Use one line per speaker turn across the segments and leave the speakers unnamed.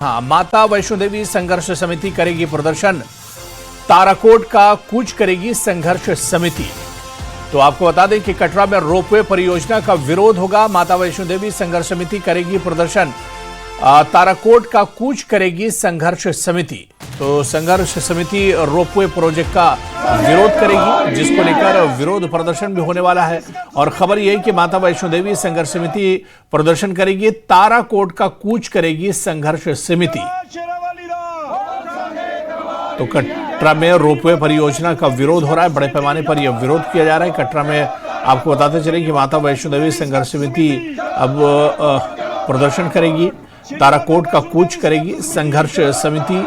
हाँ, माता वैष्णो देवी संघर्ष समिति करेगी प्रदर्शन। ताराकोट का कूच करेगी संघर्ष समिति। तो आपको बता दें कि कटरा में रोपवे परियोजना का विरोध होगा। माता वैष्णो देवी संघर्ष समिति करेगी प्रदर्शन। ताराकोट का कूच करेगी संघर्ष समिति। तो संघर्ष समिति रोपवे प्रोजेक्ट का विरोध करेगी, जिसको लेकर विरोध प्रदर्शन भी होने वाला है। और खबर यह है कि माता वैष्णो देवी संघर्ष समिति प्रदर्शन करेगी, ताराकोट का कूच करेगी संघर्ष समिति। तो कटरा में रोपवे परियोजना का विरोध हो रहा है, बड़े पैमाने पर यह विरोध किया जा रहा है। कटरा में आपको बताते चले कि माता वैष्णो देवी संघर्ष समिति अब प्रदर्शन करेगी, ताराकोट का कूच करेगी संघर्ष समिति।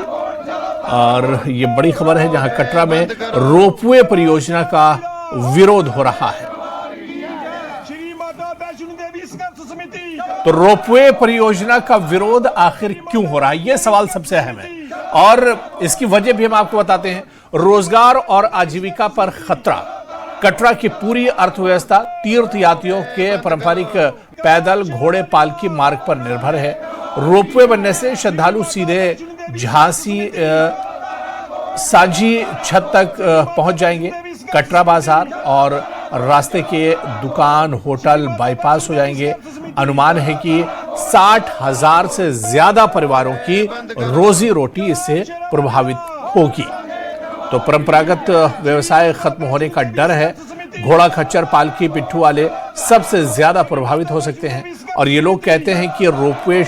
और ये बड़ी खबर है, जहां कटरा में रोपवे परियोजना का विरोध हो रहा है। तो रोपवे परियोजना का विरोध आखिर क्यों हो रहा है, यह सवाल सबसे अहम है। और इसकी वजह भी हम आपको बताते हैं। रोजगार और आजीविका पर खतरा। कटरा की पूरी अर्थव्यवस्था तीर्थ यात्रियों के पारंपरिक पैदल घोड़े पालकी मार्ग पर निर्भर है। रोपवे बनने से श्रद्धालु सीधे झांसी सांझी छत तक पहुंच जाएंगे। कटरा बाजार और रास्ते के दुकान होटल बाईपास हो जाएंगे। अनुमान है कि 60,000 से ज्यादा परिवारों की रोजी रोटी इससे प्रभावित होगी। तो परंपरागत व्यवसाय खत्म होने का डर है। घोड़ा खच्चर पालकी पिट्ठू वाले सबसे ज्यादा प्रभावित हो सकते हैं। और ये लोग कहते हैं कि रोपवे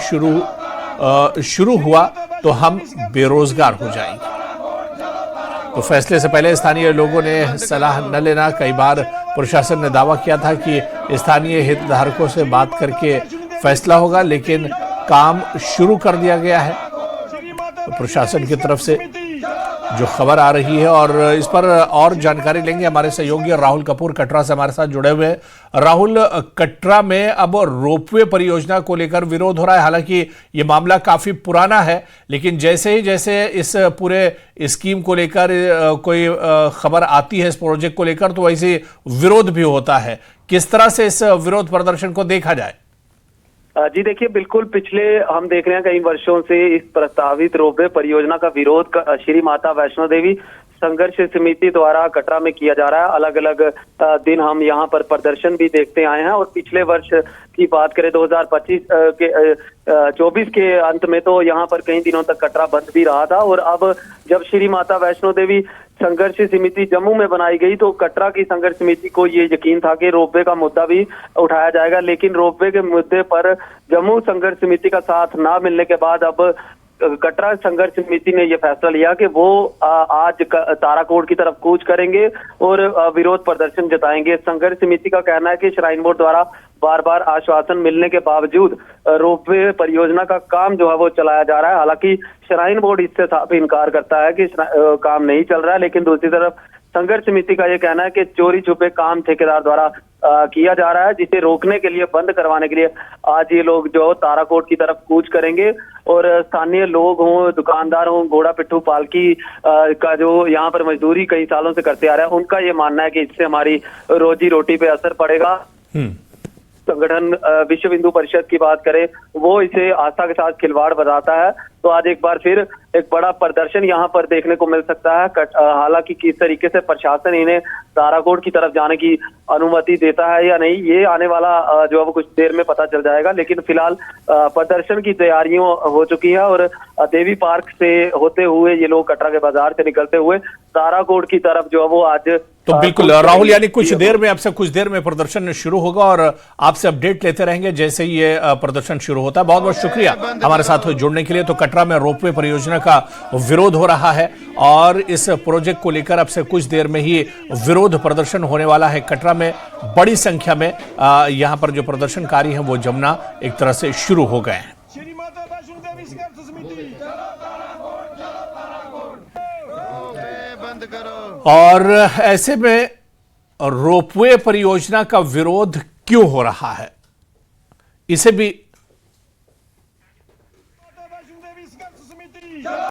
शुरू हुआ तो हम बेरोजगार हो जाएंगे। तो फैसले से पहले स्थानीय लोगों ने सलाह न लेना। कई बार प्रशासन ने दावा किया था कि स्थानीय हितधारकों से बात करके फैसला होगा, लेकिन काम शुरू कर दिया गया है। तो प्रशासन की तरफ से जो खबर आ रही है, और इस पर और जानकारी लेंगे हमारे सहयोगी राहुल कपूर कटरा से हमारे साथ जुड़े हुए हैं। राहुल, कटरा में अब रोपवे परियोजना को लेकर विरोध हो रहा है। हालांकि ये मामला काफी पुराना है, लेकिन जैसे इस पूरे स्कीम को लेकर कोई खबर आती है, इस प्रोजेक्ट को लेकर, तो वैसे विरोध भी होता है। किस तरह से इस विरोध प्रदर्शन को देखा जाए?
जी देखिए, बिल्कुल पिछले हम देख रहे हैं कई वर्षों से इस प्रस्तावित रोपवे परियोजना का विरोध श्री माता वैष्णो देवी संघर्ष समिति द्वारा कटरा में किया जा रहा है। अलग अलग दिन हम यहाँ पर प्रदर्शन भी देखते आए हैं। और पिछले वर्ष की बात करें 2024 के अंत में तो यहाँ पर कई दिनों तक कटरा बंद भी रहा था। और अब जब श्री माता वैष्णो देवी संघर्ष समिति जम्मू में बनाई गई तो कटरा की संघर्ष समिति को ये यकीन था कि रोपवे का मुद्दा भी उठाया जाएगा। लेकिन रोपवे के मुद्दे पर जम्मू संघर्ष समिति का साथ ना मिलने के बाद अब कटरा संघर्ष समिति ने यह फैसला लिया कि वो आज ताराकोट की तरफ कूच करेंगे और विरोध प्रदर्शन जताएंगे। संघर्ष समिति का कहना है कि श्राइन बोर्ड द्वारा बार बार आश्वासन मिलने के बावजूद रोपवे परियोजना का काम जो है वो चलाया जा रहा है। हालांकि श्राइन बोर्ड इससे साफ इनकार करता है कि काम नहीं चल रहा है, लेकिन दूसरी तरफ संघर्ष समिति का ये कहना है कि चोरी छुपे काम ठेकेदार द्वारा किया जा रहा है, जिसे रोकने के लिए, बंद करवाने के लिए आज ये लोग जो ताराकोट की तरफ कूच करेंगे। और स्थानीय लोग हों, दुकानदार हों, घोड़ा पिट्ठू पालकी का जो यहाँ पर मजदूरी कई सालों से करते आ रहे हैं, उनका ये मानना है कि इससे हमारी रोजी रोटी पे असर पड़ेगा। संगठन विश्व हिंदू परिषद की बात करें, वो इसे आस्था के साथ खिलवाड़ बताता है। तो आज एक बार फिर एक बड़ा प्रदर्शन यहाँ पर देखने को मिल सकता है। हालांकि किस तरीके से प्रशासन इन्हें ताराकोट की तरफ जाने की अनुमति देता है या नहीं, ये आने वाला जो है वो कुछ देर में पता चल जाएगा। लेकिन फिलहाल प्रदर्शन की तैयारियां हो चुकी है और देवी पार्क से होते हुए ये लोग कटरा के बाजार से निकलते हुए ताराकोट की तरफ जो है वो आज।
तो बिल्कुल राहुल, यानी कुछ देर में प्रदर्शन शुरू होगा और आपसे अपडेट लेते रहेंगे जैसे ही ये प्रदर्शन शुरू होता है। बहुत बहुत शुक्रिया हमारे साथ जुड़ने के लिए। तो कटरा में रोपवे परियोजना का विरोध हो रहा है और इस प्रोजेक्ट को लेकर अब से कुछ देर में ही विरोध प्रदर्शन होने वाला है। कटरा में बड़ी संख्या में यहां पर जो प्रदर्शनकारी हैं वो जमना एक तरह से शुरू हो गए हैं। और ऐसे में रोपवे परियोजना का विरोध क्यों हो रहा है, इसे भी